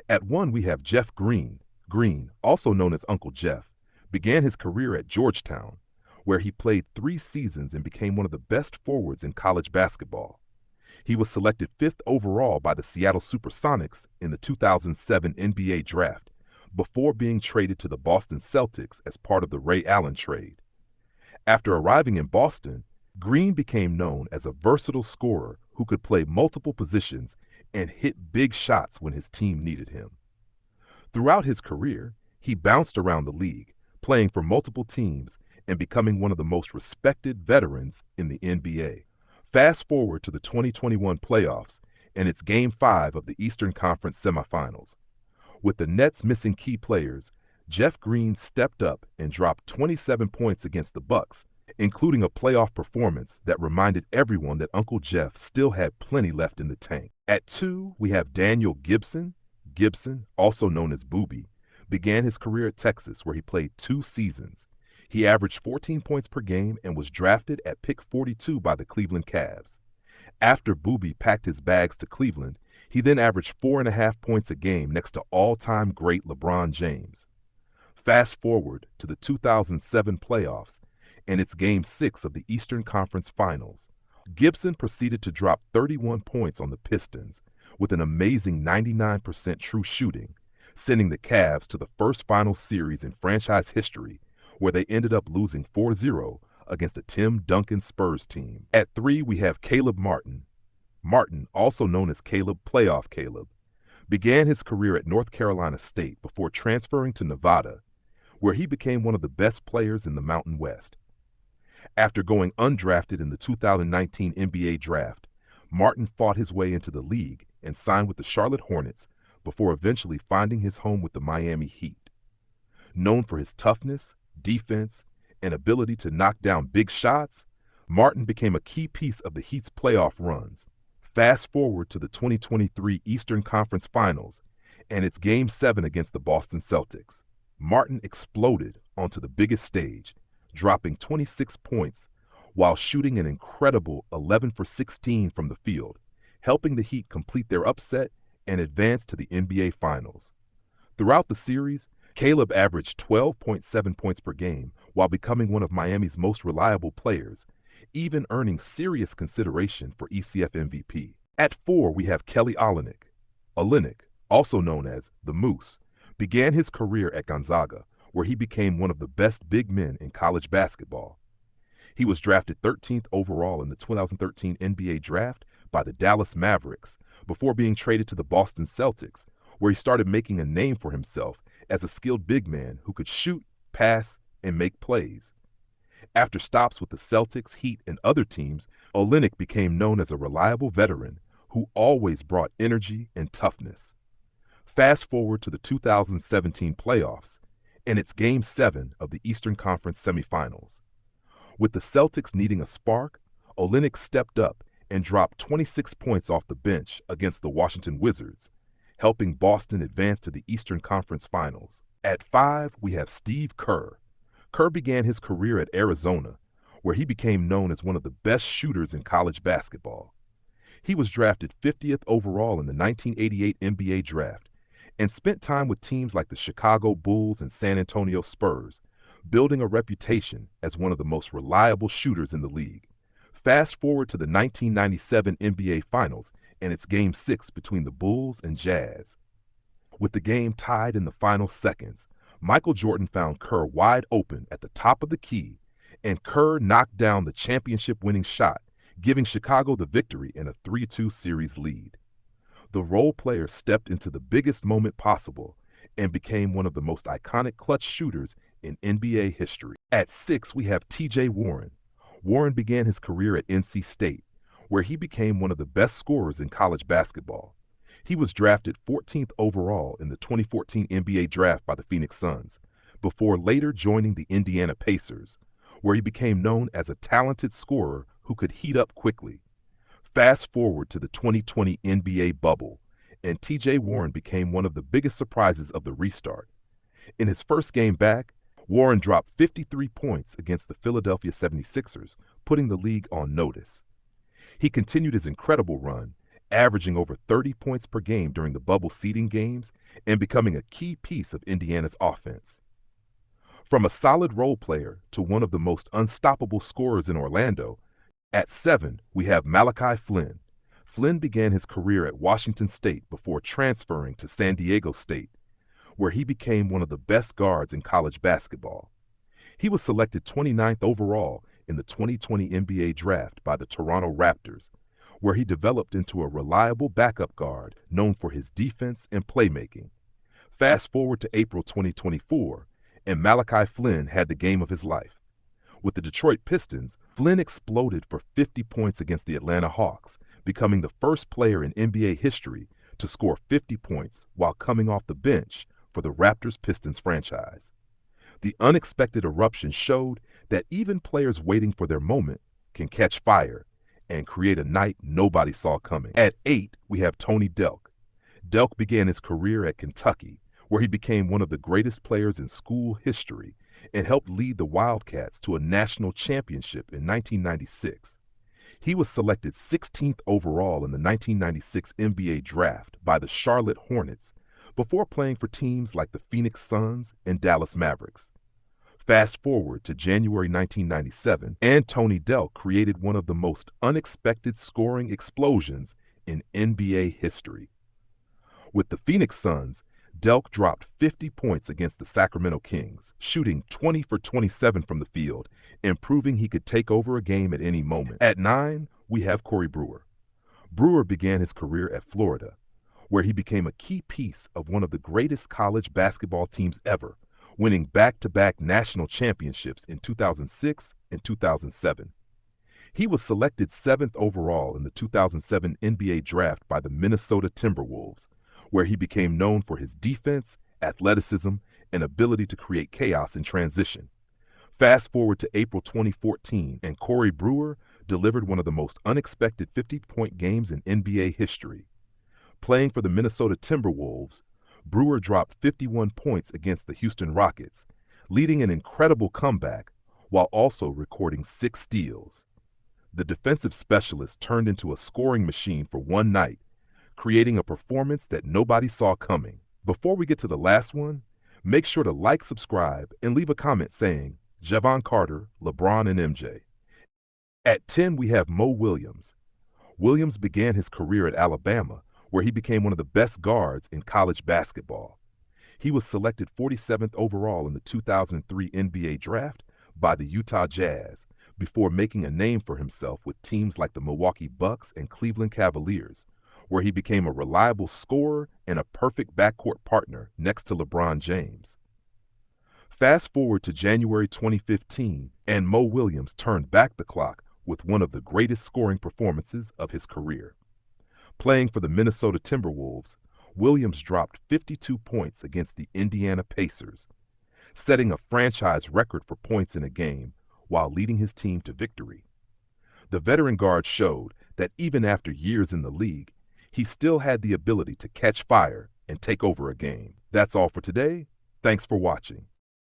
At 1, we have Jeff Green. Green, also known as Uncle Jeff, began his career at Georgetown, where he played 3 seasons and became one of the best forwards in college basketball. He was selected 5th overall by the Seattle Supersonics in the 2007 NBA Draft, before being traded to the Boston Celtics as part of the Ray Allen trade. After arriving in Boston, Green became known as a versatile scorer who could play multiple positions and hit big shots when his team needed him. Throughout his career, he bounced around the league, playing for multiple teams and becoming one of the most respected veterans in the NBA. Fast forward to the 2021 playoffs, and it's Game 5 of the Eastern Conference semifinals. With the Nets missing key players, Jeff Green stepped up and dropped 27 points against the Bucks, including a playoff performance that reminded everyone that Uncle Jeff still had plenty left in the tank. At 2, we have Daniel Gibson. Gibson, also known as Booby, began his career at Texas, where he played 2 seasons. He averaged 14 points per game and was drafted at pick 42 by the Cleveland Cavs. After Booby packed his bags to Cleveland, he then averaged 4.5 points a game next to all-time great LeBron James. Fast forward to the 2007 playoffs, and it's Game 6 of the Eastern Conference Finals. Gibson proceeded to drop 31 points on the Pistons with an amazing 99% true shooting, sending the Cavs to the first final series in franchise history, where they ended up losing 4-0 against a Tim Duncan Spurs team. At 3, we have Caleb Martin. Martin, also known as Caleb Playoff Caleb, began his career at North Carolina State before transferring to Nevada, where he became one of the best players in the Mountain West. After going undrafted in the 2019 NBA Draft, Martin fought his way into the league and signed with the Charlotte Hornets before eventually finding his home with the Miami Heat. Known for his toughness, defense, and ability to knock down big shots, Martin became a key piece of the Heat's playoff runs. Fast forward to the 2023 Eastern Conference Finals, and it's Game 7 against the Boston Celtics. Martin exploded onto the biggest stage, dropping 26 points while shooting an incredible 11 for 16 from the field, helping the Heat complete their upset and advance to the NBA Finals. Throughout the series, Caleb averaged 12.7 points per game while becoming one of Miami's most reliable players, even earning serious consideration for ECF MVP. At 4, we have Kelly Olynyk. Olynyk, also known as the Moose, began his career at Gonzaga, where he became one of the best big men in college basketball. He was drafted 13th overall in the 2013 NBA Draft by the Dallas Mavericks before being traded to the Boston Celtics, where he started making a name for himself as a skilled big man who could shoot, pass, and make plays. After stops with the Celtics, Heat, and other teams, Olynyk became known as a reliable veteran who always brought energy and toughness. Fast forward to the 2017 playoffs, and it's Game 7 of the Eastern Conference semifinals. With the Celtics needing a spark, Olynyk stepped up and dropped 26 points off the bench against the Washington Wizards, helping Boston advance to the Eastern Conference Finals. At 5, we have Steve Kerr. Kerr began his career at Arizona, where he became known as one of the best shooters in college basketball. He was drafted 50th overall in the 1988 NBA Draft and spent time with teams like the Chicago Bulls and San Antonio Spurs, building a reputation as one of the most reliable shooters in the league. Fast forward to the 1997 NBA Finals, and it's Game 6 between the Bulls and Jazz. With the game tied in the final seconds, Michael Jordan found Kerr wide open at the top of the key, and Kerr knocked down the championship-winning shot, giving Chicago the victory in a 3-2 series lead. The role player stepped into the biggest moment possible and became one of the most iconic clutch shooters in NBA history. At 6, we have T.J. Warren. Warren began his career at NC State, where he became one of the best scorers in college basketball. He was drafted 14th overall in the 2014 NBA Draft by the Phoenix Suns, before later joining the Indiana Pacers, where he became known as a talented scorer who could heat up quickly. Fast forward to the 2020 NBA bubble, and T.J. Warren became one of the biggest surprises of the restart. In his first game back, Warren dropped 53 points against the Philadelphia 76ers, putting the league on notice. He continued his incredible run averaging over 30 points per game during the bubble seeding games and becoming a key piece of Indiana's offense. From a solid role player to one of the most unstoppable scorers in Orlando, at 7, we have Malachi Flynn. Flynn began his career at Washington State before transferring to San Diego State, where he became one of the best guards in college basketball. He was selected 29th overall in the 2020 NBA Draft by the Toronto Raptors, where he developed into a reliable backup guard known for his defense and playmaking. Fast forward to April 2024, and Malachi Flynn had the game of his life. With the Detroit Pistons, Flynn exploded for 50 points against the Atlanta Hawks, becoming the first player in NBA history to score 50 points while coming off the bench for the Raptors-Pistons franchise. The unexpected eruption showed that even players waiting for their moment can catch fire and create a night nobody saw coming. At 8, we have Tony Delk. Delk began his career at Kentucky, where he became one of the greatest players in school history and helped lead the Wildcats to a national championship in 1996. He was selected 16th overall in the 1996 NBA Draft by the Charlotte Hornets before playing for teams like the Phoenix Suns and Dallas Mavericks. Fast forward to January 1997, and Tony Delk created one of the most unexpected scoring explosions in NBA history. With the Phoenix Suns, Delk dropped 50 points against the Sacramento Kings, shooting 20 for 27 from the field and proving he could take over a game at any moment. At 9, we have Corey Brewer. Brewer began his career at Florida, where he became a key piece of one of the greatest college basketball teams ever, winning back-to-back national championships in 2006 and 2007. He was selected 7th overall in the 2007 NBA Draft by the Minnesota Timberwolves, where he became known for his defense, athleticism, and ability to create chaos in transition. Fast forward to April 2014, and Corey Brewer delivered one of the most unexpected 50-point games in NBA history. Playing for the Minnesota Timberwolves, Brewer dropped 51 points against the Houston Rockets, leading an incredible comeback while also recording 6 steals. The defensive specialist turned into a scoring machine for one night, creating a performance that nobody saw coming. Before we get to the last one, make sure to like, subscribe, and leave a comment saying, Jevon Carter, LeBron, and MJ. At 10, we have Mo Williams. Williams began his career at Alabama, where he became one of the best guards in college basketball. He was selected 47th overall in the 2003 NBA Draft by the Utah Jazz before making a name for himself with teams like the Milwaukee Bucks and Cleveland Cavaliers, where he became a reliable scorer and a perfect backcourt partner next to LeBron James. Fast forward to January 2015, and Mo Williams turned back the clock with one of the greatest scoring performances of his career. Playing for the Minnesota Timberwolves, Williams dropped 52 points against the Indiana Pacers, setting a franchise record for points in a game while leading his team to victory. The veteran guard showed that even after years in the league, he still had the ability to catch fire and take over a game. That's all for today. Thanks for watching.